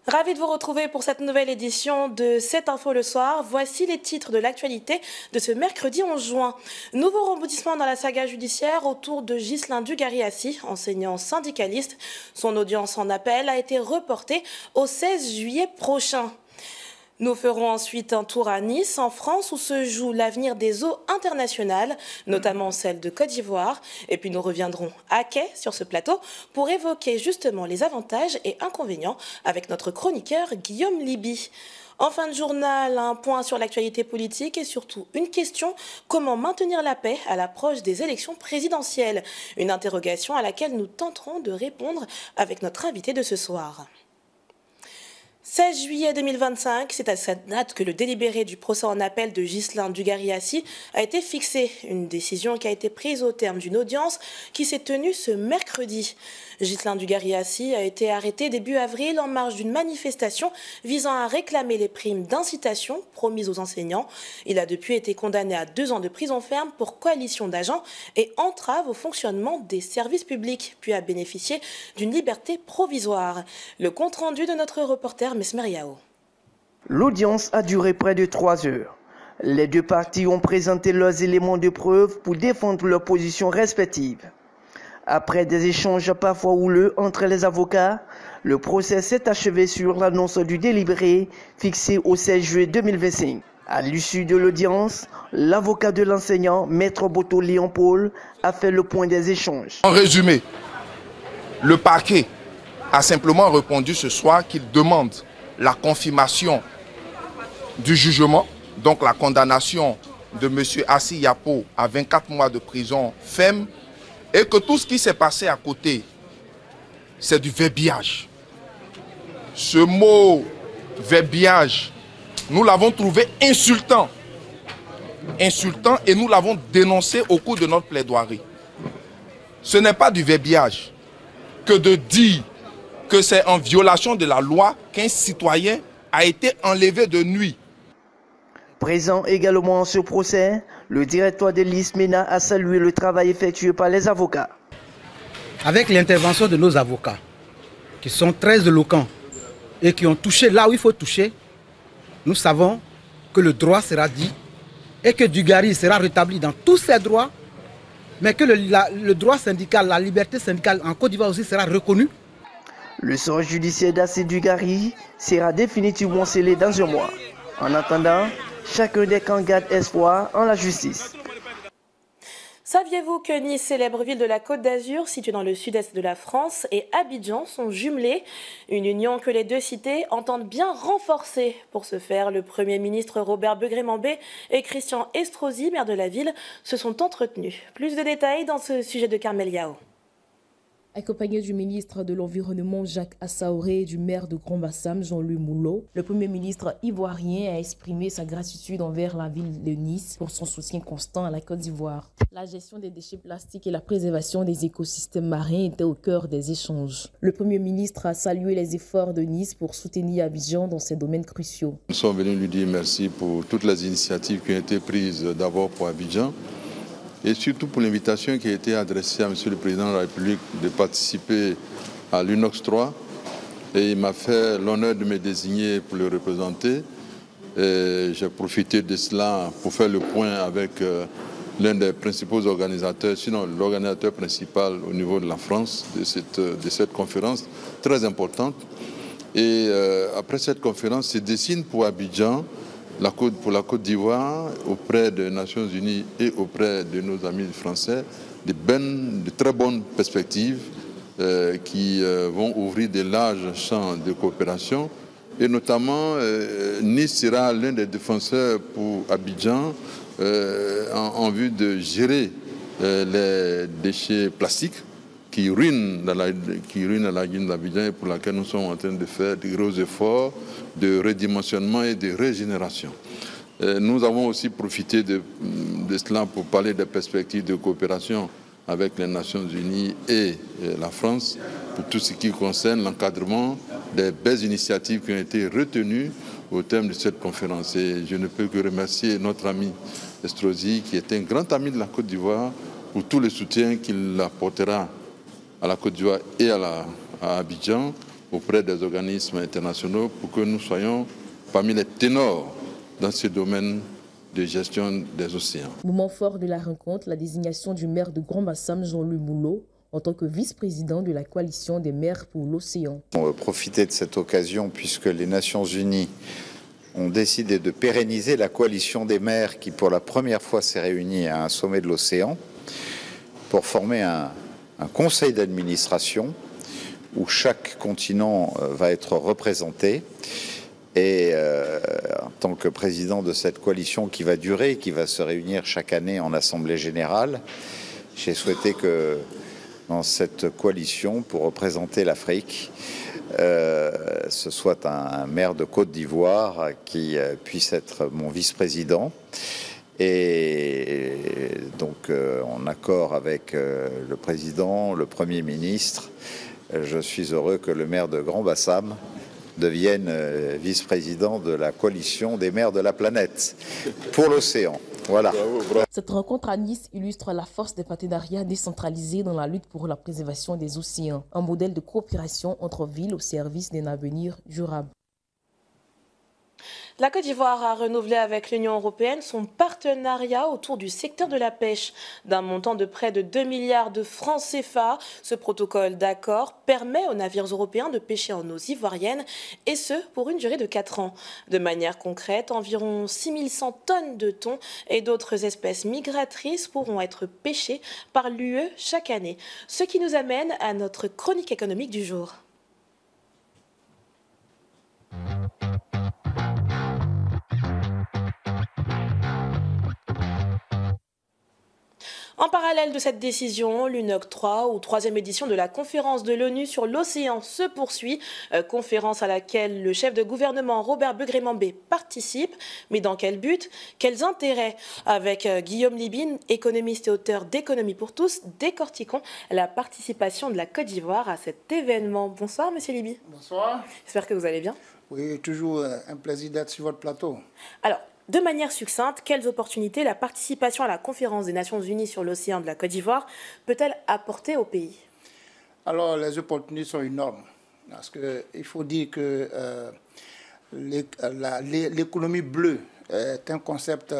Ravi de vous retrouver pour cette nouvelle édition de 7 info le soir. Voici les titres de l'actualité de ce mercredi 11 juin. Nouveau rebondissement dans la saga judiciaire autour de Ghislain Dugariassi, enseignant syndicaliste. Son audience en appel a été reportée au 16 juillet prochain. Nous ferons ensuite un tour à Nice, en France, où se joue l'avenir des eaux internationales, notamment celle de Côte d'Ivoire. Et puis nous reviendrons à quai sur ce plateau pour évoquer justement les avantages et inconvénients avec notre chroniqueur Guillaume Liby. En fin de journal, un point sur l'actualité politique et surtout une question: comment maintenir la paix à l'approche des élections présidentielles? Une interrogation à laquelle nous tenterons de répondre avec notre invité de ce soir. 16 juillet 2025, c'est à cette date que le délibéré du procès en appel de Ghislain Dugariassi a été fixé. Une décision qui a été prise au terme d'une audience qui s'est tenue ce mercredi. Ghislain Dugariassi a été arrêté début avril en marge d'une manifestation visant à réclamer les primes d'incitation promises aux enseignants. Il a depuis été condamné à 2 ans de prison ferme pour coalition d'agents et entrave au fonctionnement des services publics, puis a bénéficié d'une liberté provisoire. Le compte-rendu de notre reporter Mesmeriao. L'audience a duré près de 3 heures. Les deux parties ont présenté leurs éléments de preuve pour défendre leurs positions respectives. Après des échanges parfois houleux entre les avocats, le procès s'est achevé sur l'annonce du délibéré fixé au 16 juillet 2025. À l'issue de l'audience, l'avocat de l'enseignant, Maître Boto Léon-Paul, a fait le point des échanges. En résumé, le parquet a simplement répondu ce soir qu'il demande la confirmation du jugement, donc la condamnation de M. Assi Yapo à 24 mois de prison ferme, et que tout ce qui s'est passé à côté, c'est du verbiage. Ce mot verbiage, nous l'avons trouvé insultant. Insultant, et nous l'avons dénoncé au cours de notre plaidoirie. Ce n'est pas du verbiage que de dire que c'est en violation de la loi qu'un citoyen a été enlevé de nuit. Présent également en ce procès, le directeur de l'ISMENA a salué le travail effectué par les avocats. Avec l'intervention de nos avocats, qui sont très éloquents et qui ont touché là où il faut toucher, nous savons que le droit sera dit et que Dugari sera rétabli dans tous ses droits, mais que le droit syndical, la liberté syndicale en Côte d'Ivoire aussi sera reconnue. Le sort judiciaire d'Assi Dugari sera définitivement scellé dans un mois. En attendant, chacun des camps garde espoir en la justice. Saviez-vous que Nice, célèbre ville de la Côte d'Azur, située dans le sud-est de la France, et Abidjan sont jumelées? Une union que les deux cités entendent bien renforcer. Pour ce faire, le Premier ministre Robert Begré-Mambé et Christian Estrosi, maire de la ville, se sont entretenus. Plus de détails dans ce sujet de Carmel Yao. Accompagné du ministre de l'Environnement Jacques Assaoré et du maire de Grand-Bassam Jean-Louis Moulot, le Premier ministre ivoirien a exprimé sa gratitude envers la ville de Nice pour son soutien constant à la Côte d'Ivoire. La gestion des déchets plastiques et la préservation des écosystèmes marins étaient au cœur des échanges. Le Premier ministre a salué les efforts de Nice pour soutenir Abidjan dans ces domaines cruciaux. Nous sommes venus lui dire merci pour toutes les initiatives qui ont été prises d'abord pour Abidjan, et surtout pour l'invitation qui a été adressée à M. le Président de la République de participer à l'UNOX 3. Et il m'a fait l'honneur de me désigner pour le représenter. J'ai profité de cela pour faire le point avec l'un des principaux organisateurs, sinon l'organisateur principal au niveau de la France de cette conférence très importante. Et après cette conférence, se dessine pour Abidjan, pour la Côte d'Ivoire, auprès des Nations Unies et auprès de nos amis français, de très bonnes perspectives qui vont ouvrir de larges champs de coopération. Et notamment, Nice sera l'un des défenseurs pour Abidjan en vue de gérer les déchets plastiques qui ruinent la lagune d'Abidjan et pour laquelle nous sommes en train de faire de gros efforts de redimensionnement et de régénération. Nous avons aussi profité de cela pour parler des perspectives de coopération avec les Nations Unies et la France pour tout ce qui concerne l'encadrement des belles initiatives qui ont été retenues au terme de cette conférence. Et je ne peux que remercier notre ami Estrosi, qui est un grand ami de la Côte d'Ivoire, pour tout le soutien qu'il apportera à la Côte d'Ivoire et à Abidjan auprès des organismes internationaux pour que nous soyons parmi les ténors dans ce domaine de gestion des océans. Moment fort de la rencontre, la désignation du maire de Grand-Bassam, Jean-Louis Moulot, en tant que vice-président de la coalition des maires pour l'océan. On va profiter de cette occasion puisque les Nations Unies ont décidé de pérenniser la coalition des maires qui pour la première fois s'est réunie à un sommet de l'océan pour former un conseil d'administration où chaque continent va être représenté. Et en tant que président de cette coalition qui va durer, qui va se réunir chaque année en Assemblée générale, j'ai souhaité que dans cette coalition, pour représenter l'Afrique, ce soit un maire de Côte d'Ivoire qui puisse être mon vice-président. Et donc, en accord avec le président, le Premier ministre, je suis heureux que le maire de Grand-Bassam devienne vice-président de la coalition des maires de la planète pour l'océan. Voilà. Cette rencontre à Nice illustre la force des partenariats décentralisés dans la lutte pour la préservation des océans, un modèle de coopération entre villes au service d'un avenir durable. La Côte d'Ivoire a renouvelé avec l'Union européenne son partenariat autour du secteur de la pêche d'un montant de près de 2 milliards de francs CFA. Ce protocole d'accord permet aux navires européens de pêcher en eaux ivoiriennes et ce pour une durée de 4 ans. De manière concrète, environ 6100 tonnes de thon et d'autres espèces migratrices pourront être pêchées par l'UE chaque année. Ce qui nous amène à notre chronique économique du jour. En parallèle de cette décision, l'UNOC 3, ou troisième édition de la conférence de l'ONU sur l'océan, se poursuit. Conférence à laquelle le chef de gouvernement Robert Begré-Mambé participe. Mais dans quel but? Quels intérêts? Avec Guillaume Libine, économiste et auteur d'Économie pour tous, décortiquons la participation de la Côte d'Ivoire à cet événement. Bonsoir, monsieur Libine. Bonsoir. J'espère que vous allez bien. Oui, toujours un plaisir d'être sur votre plateau. Alors, de manière succincte, quelles opportunités la participation à la conférence des Nations Unies sur l'océan de la Côte d'Ivoire peut-elle apporter au pays? Alors, les opportunités sont énormes. Parce qu'il faut dire que l'économie bleue est un concept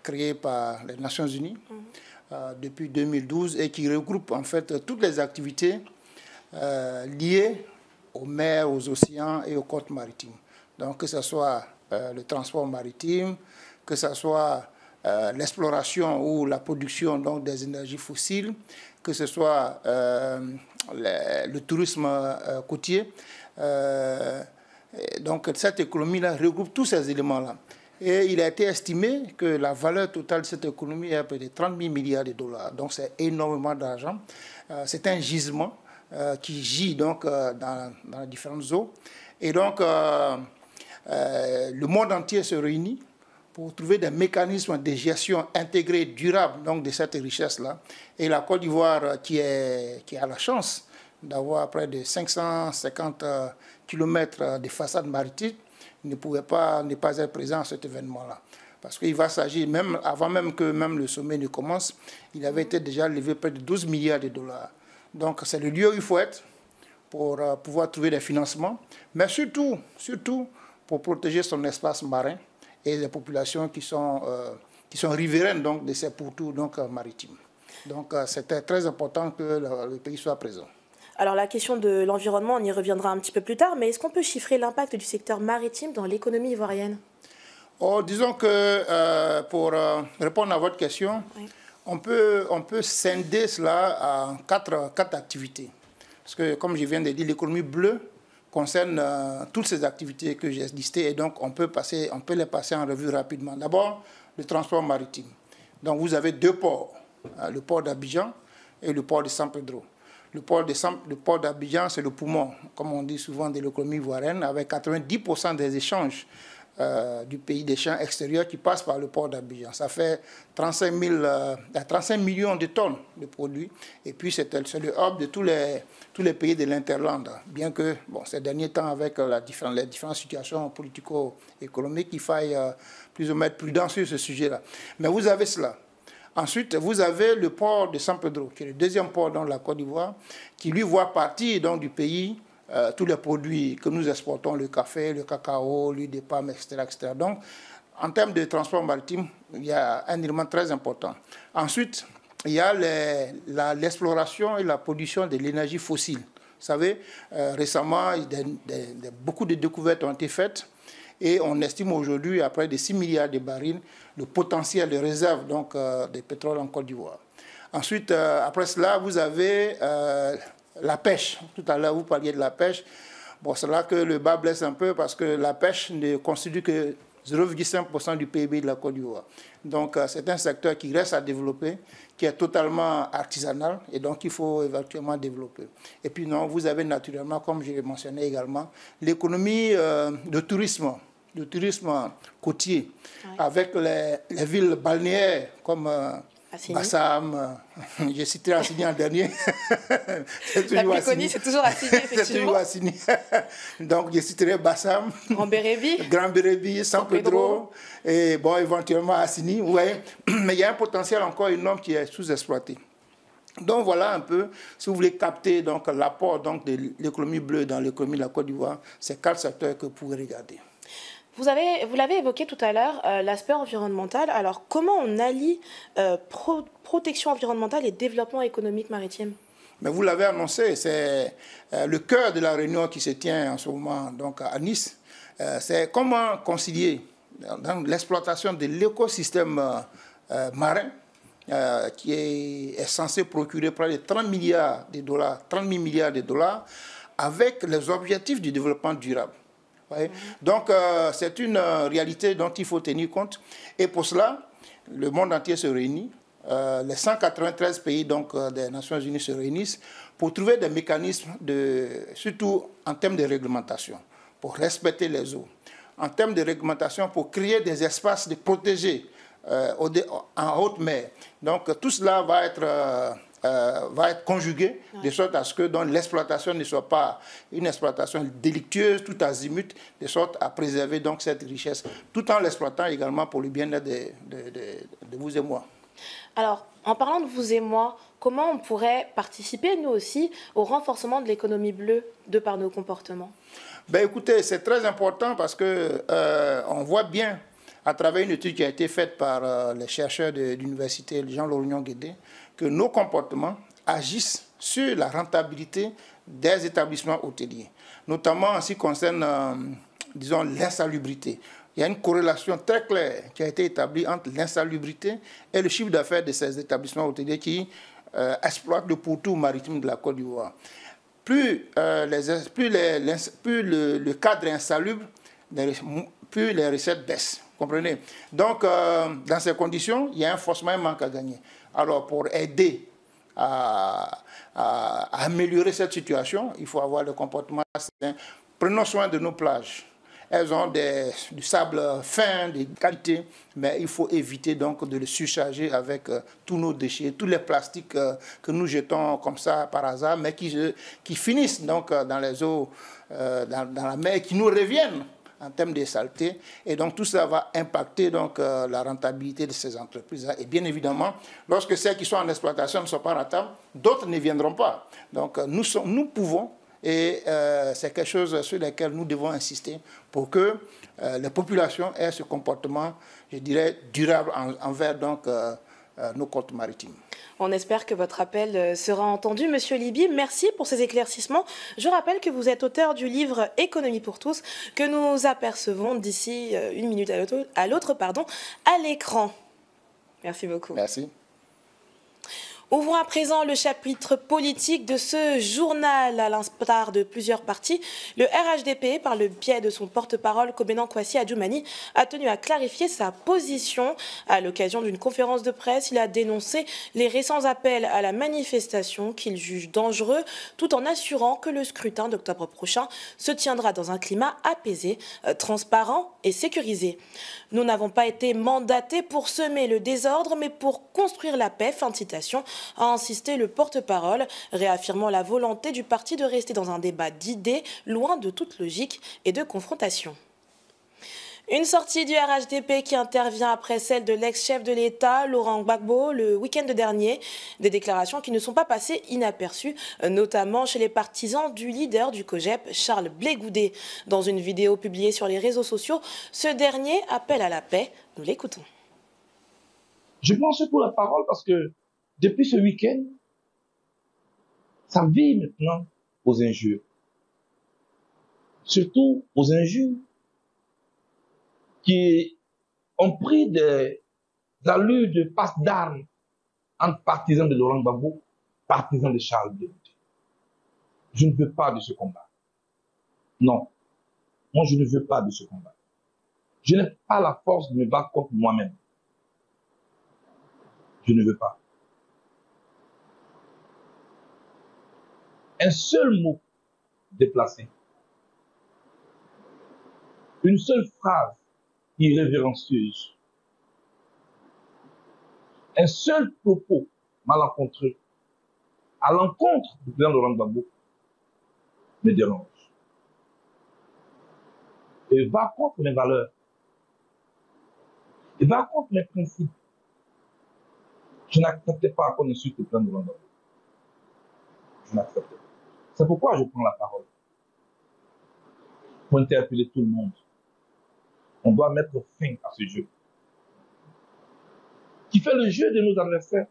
créé par les Nations Unies depuis 2012 et qui regroupe en fait toutes les activités liées aux mers, aux océans et aux côtes maritimes. Donc, que ce soit le transport maritime, que ce soit l'exploration ou la production donc, des énergies fossiles, que ce soit le tourisme côtier. Donc cette économie-là regroupe tous ces éléments-là. Et il a été estimé que la valeur totale de cette économie est à peu près 30 000 milliards de dollars. Donc c'est énormément d'argent. C'est un gisement qui gît donc, dans les différentes eaux. Et donc le monde entier se réunit pour trouver des mécanismes de gestion intégrés, durables donc, de cette richesse-là. Et la Côte d'Ivoire, qui a la chance d'avoir près de 550 km de façade maritime, ne pouvait pas ne pas être présent à cet événement-là. Parce qu'il va s'agir, même avant même que le sommet ne commence, il avait été déjà levé près de 12 milliards de dollars. Donc c'est le lieu où il faut être pour pouvoir trouver des financements, mais surtout pour protéger son espace marin et les populations qui sont riveraines donc, de ces pourtours donc, maritimes. Donc c'était très important que le pays soit présent. Alors la question de l'environnement, on y reviendra un petit peu plus tard, mais est-ce qu'on peut chiffrer l'impact du secteur maritime dans l'économie ivoirienne? Disons que pour répondre à votre question, oui, on peut scinder cela en quatre activités. Parce que comme je viens de dire, l'économie bleue concerne toutes ces activités que j'ai listées et donc on peut les passer en revue rapidement. D'abord, le transport maritime. Donc vous avez deux ports, le port d'Abidjan et le port de San Pedro. Le port d'Abidjan, c'est le poumon, comme on dit souvent, de l'économie ivoirienne, avec 90% des échanges du pays, des champs extérieurs qui passent par le port d'Abidjan. Ça fait 35 millions de tonnes de produits. Et puis, c'est le hub de tous les pays de l'Interland. Bien que, ces derniers temps, avec les différentes situations politico-économiques, il faille plus ou moins être prudent sur ce sujet-là. Mais vous avez cela. Ensuite, vous avez le port de San Pedro, qui est le deuxième port dans la Côte d'Ivoire, qui lui voit partir donc, du pays tous les produits que nous exportons, le café, le cacao, l'huile de palme, etc., etc. Donc, en termes de transport maritime, il y a un élément très important. Ensuite, il y a l'exploration et la production de l'énergie fossile. Vous savez, récemment, beaucoup de découvertes ont été faites et on estime aujourd'hui, à près de 6 milliards de barils, le potentiel de réserve donc, de pétrole en Côte d'Ivoire. Ensuite, après cela, vous avez la pêche. Tout à l'heure, vous parliez de la pêche. Bon, c'est là que le bas blesse un peu parce que la pêche ne constitue que 0,5% du PIB de la Côte d'Ivoire. Donc, c'est un secteur qui reste à développer, qui est totalement artisanal et donc il faut éventuellement développer. Et puis, non, vous avez naturellement, comme je l'ai mentionné également, l'économie de tourisme côtier, avec les villes balnéaires comme Bassam, j'ai cité Assini en dernier. La plus connue, c'est toujours Assini, effectivement. C'est toujours Assini. Donc, je citerai Bassam, Grand Bérébi, San Pedro, et bon, éventuellement Assini. Ouais. Mais il y a un potentiel encore énorme qui est sous-exploité. Donc, voilà un peu, si vous voulez capter l'apport de l'économie bleue dans l'économie de la Côte d'Ivoire, c'est 4 secteurs que vous pouvez regarder. Vous l'avez évoqué tout à l'heure, l'aspect environnemental. Alors, comment on allie protection environnementale et développement économique maritime? Mais vous l'avez annoncé, c'est le cœur de la réunion qui se tient en ce moment donc à Nice. C'est comment concilier l'exploitation de l'écosystème marin qui est censé procurer près de 30 milliards de dollars, 30 000 milliards de dollars, avec les objectifs du développement durable. Ouais. Donc, c'est une réalité dont il faut tenir compte. Et pour cela, le monde entier se réunit. Les 193 pays donc, des Nations Unies se réunissent pour trouver des mécanismes, surtout en termes de réglementation, pour respecter les eaux. En termes de réglementation, pour créer des espaces protégés en haute mer. Donc, tout cela va être conjugué de sorte à ce que l'exploitation ne soit pas une exploitation délictueuse, tout azimut, de sorte à préserver donc cette richesse, tout en l'exploitant également pour le bien-être de vous et moi. Alors, en parlant de vous et moi, comment on pourrait participer, nous aussi, au renforcement de l'économie bleue de par nos comportements? Ben, écoutez, c'est très important parce qu'on voit bien, à travers une étude qui a été faite par les chercheurs de l'université Jean-Laurent-Guédé, que nos comportements agissent sur la rentabilité des établissements hôteliers, notamment en ce qui concerne, disons, l'insalubrité. Il y a une corrélation très claire qui a été établie entre l'insalubrité et le chiffre d'affaires de ces établissements hôteliers qui exploitent le pourtour maritime de la Côte d'Ivoire. Plus le cadre est insalubre, plus les recettes baissent. Comprenez? Donc, dans ces conditions, il y a forcément un manque à gagner. Alors, pour aider à améliorer cette situation, il faut avoir le comportement sain. Prenons soin de nos plages. Elles ont du sable fin, de qualité, mais il faut éviter donc de le surcharger avec tous nos déchets, tous les plastiques que nous jetons comme ça par hasard, mais qui finissent donc dans les eaux, dans la mer, qui nous reviennent en termes de saleté. Et donc tout ça va impacter donc, la rentabilité de ces entreprises. Et bien évidemment, lorsque celles qui sont en exploitation ne sont pas rentables, d'autres ne viendront pas. Donc nous pouvons, et c'est quelque chose sur lequel nous devons insister pour que les populations aient ce comportement, je dirais, durable envers donc, nos côtes maritimes. On espère que votre appel sera entendu. Monsieur Liby, merci pour ces éclaircissements. Je rappelle que vous êtes auteur du livre « Économie pour tous » que nous apercevons d'ici une minute à l'autre à l'écran. Merci beaucoup. Merci. Ouvrons à présent le chapitre politique de ce journal. À l'instar de plusieurs partis, le RHDP, par le biais de son porte-parole, Kobenan Kwasi Adjoumani, a tenu à clarifier sa position. À l'occasion d'une conférence de presse, il a dénoncé les récents appels à la manifestation qu'il juge dangereux, tout en assurant que le scrutin d'octobre prochain se tiendra dans un climat apaisé, transparent et sécurisé. Nous n'avons pas été mandatés pour semer le désordre, mais pour construire la paix. Fin de citation, a insisté le porte-parole, réaffirmant la volonté du parti de rester dans un débat d'idées, loin de toute logique et de confrontation. Une sortie du RHDP qui intervient après celle de l'ex-chef de l'État, Laurent Gbagbo, le week-end dernier. Des déclarations qui ne sont pas passées inaperçues, notamment chez les partisans du leader du COJEP, Charles Blé Goudé. Dans une vidéo publiée sur les réseaux sociaux, ce dernier appelle à la paix. Nous l'écoutons. Je prends surtout la parole parce que depuis ce week-end, ça vit maintenant aux injures. Surtout aux injures qui ont pris des allures de passe d'armes entre partisans de Laurent Gbagbo, partisans de Charles Blé Goudé. Je ne veux pas de ce combat. Non. Moi, je ne veux pas de ce combat. Je n'ai pas la force de me battre contre moi-même. Je ne veux pas. Un seul mot déplacé, une seule phrase irrévérencieuse, un seul propos malencontreux à l'encontre du président Laurent Gbagbo me dérange. Et va contre mes valeurs. Et va contre mes principes. Je n'accepte pas qu'on insulte le président Laurent Gbagbo. Je n'accepte pas. C'est pourquoi je prends la parole. Pour interpeller tout le monde. On doit mettre fin à ce jeu. Qui fait le jeu de nos adversaires.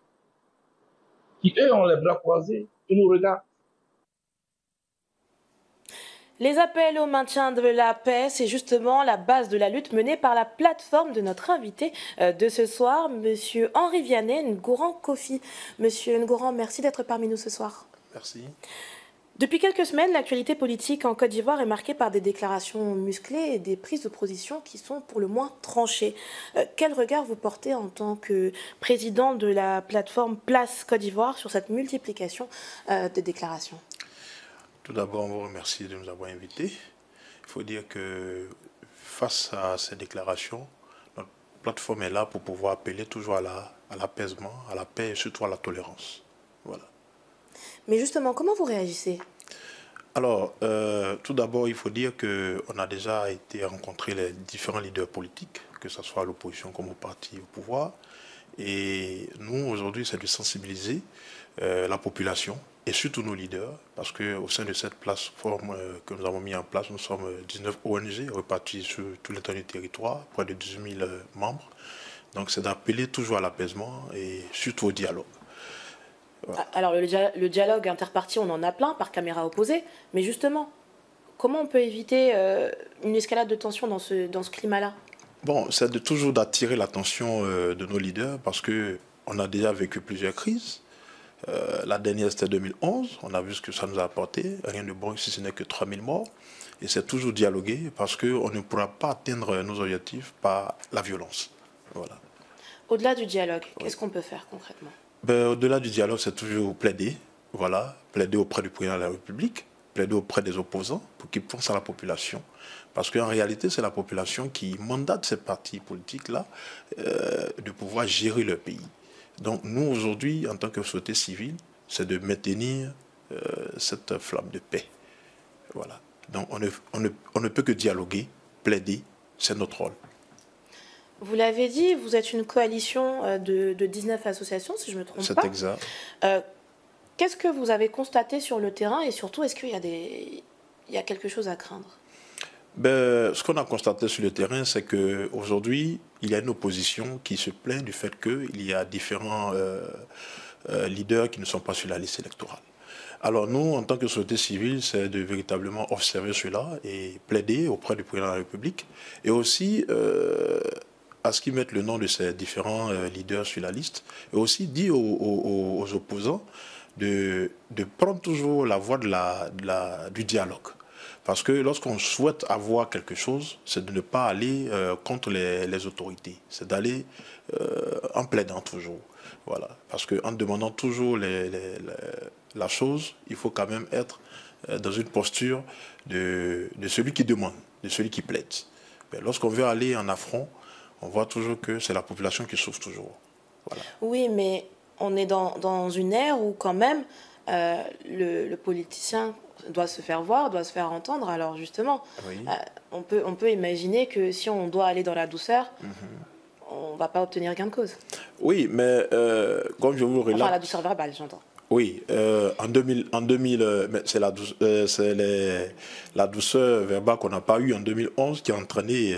Qui, eux, ont les bras croisés et nous regardent. Les appels au maintien de la paix, c'est justement la base de la lutte menée par la plateforme de notre invité de ce soir, Monsieur Henri Vianney Ngouran Kofi. Monsieur Ngouran, merci d'être parmi nous ce soir. Merci. Depuis quelques semaines, l'actualité politique en Côte d'Ivoire est marquée par des déclarations musclées et des prises de position qui sont pour le moins tranchées. Quel regard vous portez en tant que président de la plateforme Place Côte d'Ivoire sur cette multiplication de déclarations? Tout d'abord, on vous remercie de nous avoir invités. Il faut dire que face à ces déclarations, notre plateforme est là pour pouvoir appeler toujours à l'apaisement, à la paix et surtout à la tolérance. Voilà. Mais justement, comment vous réagissez? Alors, tout d'abord, il faut dire qu'on a déjà été rencontrer les différents leaders politiques, que ce soit à l'opposition comme au parti au pouvoir. Et nous, aujourd'hui, c'est de sensibiliser la population et surtout nos leaders, parce qu'au sein de cette plateforme que nous avons mis en place, nous sommes 19 ONG repartis sur tout l'étendue du territoire, près de 18 000 membres. Donc, c'est d'appeler toujours à l'apaisement et surtout au dialogue. Voilà. Alors le dialogue interparti, on en a plein par caméra opposée, mais justement, comment on peut éviter une escalade de tension dans ce climat-là? Bon, c'est toujours d'attirer l'attention de nos leaders parce qu'on a déjà vécu plusieurs crises. La dernière, c'était 2011, on a vu ce que ça nous a apporté, rien de bon si ce n'est que 3000 morts. Et c'est toujours dialoguer parce qu'on ne pourra pas atteindre nos objectifs par la violence. Voilà. Au-delà du dialogue, qu'est-ce qu'on peut faire concrètement? Au-delà du dialogue, c'est toujours plaider, voilà, plaider auprès du président de la République, plaider auprès des opposants pour qu'ils pensent à la population. Parce qu'en réalité, c'est la population qui mandate ces partis politiques-là de pouvoir gérer leur pays. Donc nous, aujourd'hui, en tant que société civile, c'est de maintenir cette flamme de paix. Voilà. Donc on ne peut que dialoguer, plaider, c'est notre rôle. Vous l'avez dit, vous êtes une coalition de 19 associations, si je ne me trompe pas. C'est exact. Qu'est-ce que vous avez constaté sur le terrain et surtout, est-ce qu'il y a quelque chose à craindre? Ce qu'on a constaté sur le terrain, c'est qu'aujourd'hui, il y a une opposition qui se plaint du fait qu'il y a différents leaders qui ne sont pas sur la liste électorale. Alors nous, en tant que société civile, c'est de véritablement observer cela et plaider auprès du président de la République et aussi à ce qu'ils mettent le nom de ces différents leaders sur la liste et aussi dire aux opposants de prendre toujours la voie du dialogue. Parce que lorsqu'on souhaite avoir quelque chose, c'est de ne pas aller contre les autorités. C'est d'aller en plaidant toujours. Voilà. Parce qu'en demandant toujours la chose, il faut quand même être dans une posture de celui qui demande, de celui qui plaide. Lorsqu'on veut aller en affront, on voit toujours que c'est la population qui souffre toujours. Voilà. Oui, mais on est dans une ère où quand même le politicien doit se faire voir, doit se faire entendre. Alors justement, Oui. On peut imaginer que si on doit aller dans la douceur, on ne va pas obtenir gain de cause. Oui, mais comme je vous relate... Enfin, la douceur verbale, j'entends. Oui, en 2000 c'est la douceur verbale qu'on n'a pas eue en 2011 qui a entraîné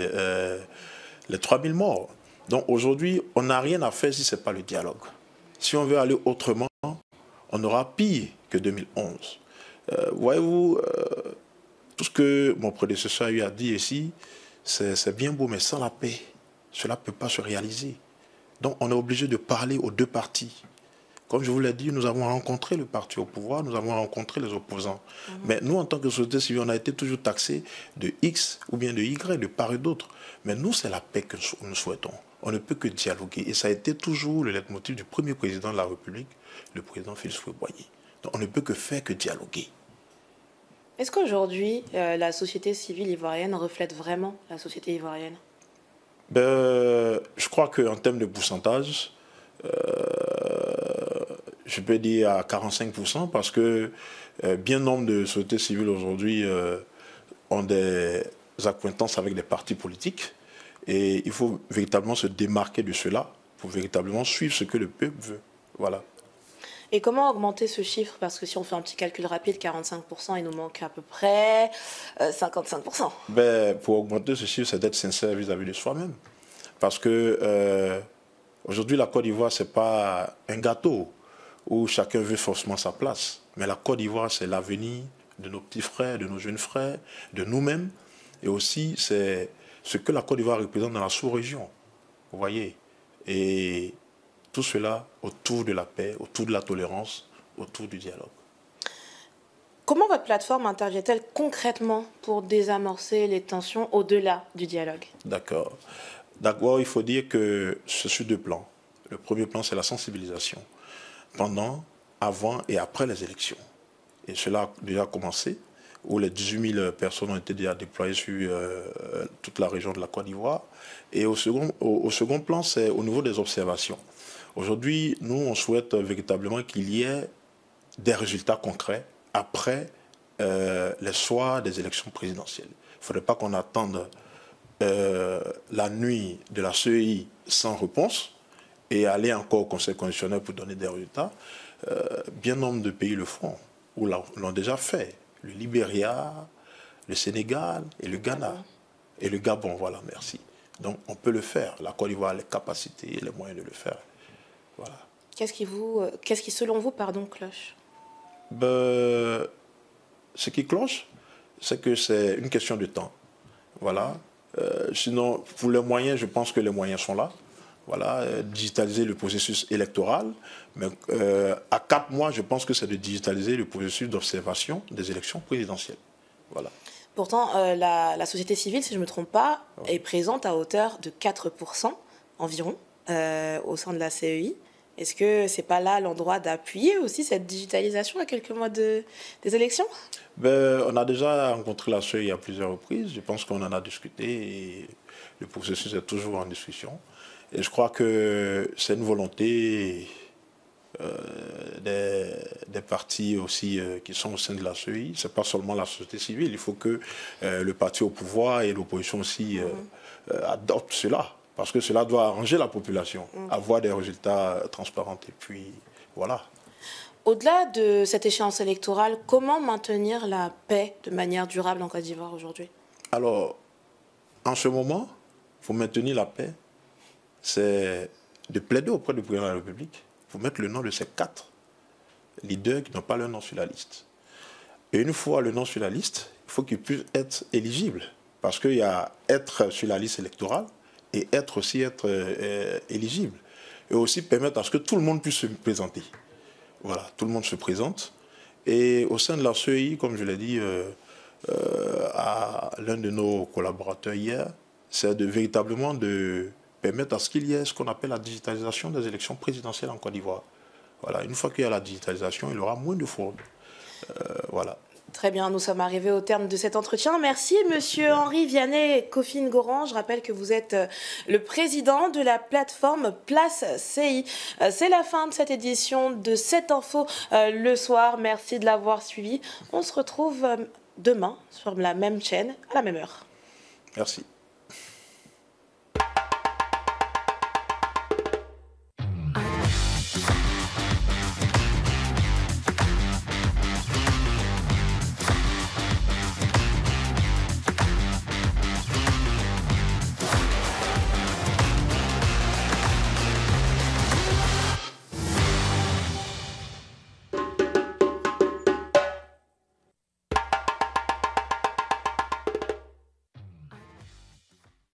les 3000 morts. Donc aujourd'hui, on n'a rien à faire si ce n'est pas le dialogue. Si on veut aller autrement, on aura pire que 2011. Voyez-vous, tout ce que mon prédécesseur a eu à dire ici, c'est bien beau, mais sans la paix, cela ne peut pas se réaliser. Donc on est obligé de parler aux deux parties. Comme je vous l'ai dit, nous avons rencontré le parti au pouvoir, nous avons rencontré les opposants. Mais nous, en tant que société civile, on a été toujours taxés de X ou bien de Y, de part et d'autre. Mais nous, c'est la paix que nous souhaitons. On ne peut que dialoguer. Et ça a été toujours le leitmotiv du premier président de la République, le président Félix Houphouët-Boigny. Donc on ne peut que faire que dialoguer. Est-ce qu'aujourd'hui, la société civile ivoirienne reflète vraiment la société ivoirienne? Je crois qu'en termes de pourcentage, je peux dire à 45% parce que bien nombre de sociétés civiles aujourd'hui ont des acquaintances avec des partis politiques et il faut véritablement se démarquer de cela pour véritablement suivre ce que le peuple veut. Voilà. Et comment augmenter ce chiffre? Parce que si on fait un petit calcul rapide, 45%, il nous manque à peu près 55%. Pour augmenter ce chiffre, c'est d'être sincère vis-à-vis de soi-même. Parce que aujourd'hui, la Côte d'Ivoire, ce n'est pas un gâteau où chacun veut forcément sa place. Mais la Côte d'Ivoire, c'est l'avenir de nos petits frères, de nos jeunes frères, de nous-mêmes. Et aussi, c'est ce que la Côte d'Ivoire représente dans la sous-région. Vous voyez? Et tout cela autour de la paix, autour de la tolérance, autour du dialogue. Comment votre plateforme intervient-elle concrètement pour désamorcer les tensions au-delà du dialogue? D'accord. D'abord, il faut dire que c'est sur deux plans. Le premier plan, c'est la sensibilisation. Pendant, avant et après les élections. Et cela a déjà commencé, où les 18 000 personnes ont été déjà déployées sur toute la région de la Côte d'Ivoire. Et au second plan, c'est au niveau des observations. Aujourd'hui, nous, on souhaite véritablement qu'il y ait des résultats concrets après les soirs des élections présidentielles. Il ne faudrait pas qu'on attende la nuit de la CEI sans réponse et aller encore au Conseil constitutionnel pour donner des résultats. Bien nombre de pays le font, ou l'ont déjà fait. Le Libéria, le Sénégal et le Ghana. Et le Gabon, voilà, merci. Donc on peut le faire. La Côte d'Ivoire a les capacités et les moyens de le faire. Voilà. Qu'est-ce qui, selon vous, cloche? Ce qui cloche, c'est que c'est une question de temps. Voilà. Sinon, pour les moyens, je pense que les moyens sont là. Voilà, digitaliser le processus électoral. Mais à 4 mois, je pense que c'est de digitaliser le processus d'observation des élections présidentielles. Voilà. Pourtant, la société civile, si je ne me trompe pas, est présente à hauteur de 4% environ au sein de la CEI. Est-ce que ce n'est pas là l'endroit d'appuyer aussi cette digitalisation à quelques mois des élections? On a déjà rencontré la CEI à plusieurs reprises. Je pense qu'on en a discuté et le processus est toujours en discussion. Et je crois que c'est une volonté des partis aussi qui sont au sein de la CEI. Ce n'est pas seulement la société civile. Il faut que le parti au pouvoir et l'opposition aussi adoptent cela. Parce que cela doit arranger la population, avoir des résultats transparents. Et puis, voilà. Au-delà de cette échéance électorale, comment maintenir la paix de manière durable en Côte d'Ivoire aujourd'hui? Alors, en ce moment, pour maintenir la paix, c'est de plaider auprès du président de la République pour mettre le nom de ces 4 leaders qui n'ont pas leur nom sur la liste. Et une fois le nom sur la liste, il faut qu'il puisse être éligible. Parce qu'il y a être sur la liste électorale et être éligible. Et aussi permettre à ce que tout le monde puisse se présenter. Voilà, tout le monde se présente. Et au sein de la CEI, comme je l'ai dit à l'un de nos collaborateurs hier, c'est véritablement de permettre à ce qu'il y ait ce qu'on appelle la digitalisation des élections présidentielles en Côte d'Ivoire. Voilà, une fois qu'il y a la digitalisation, il y aura moins de fraude. Voilà. Très bien, nous sommes arrivés au terme de cet entretien. Merci, monsieur Henri Vianney-Coffine-Goran. Je rappelle que vous êtes le président de la plateforme Place CI. C'est la fin de cette édition de 7 Infos le soir. Merci de l'avoir suivi. On se retrouve demain sur la même chaîne, à la même heure. Merci.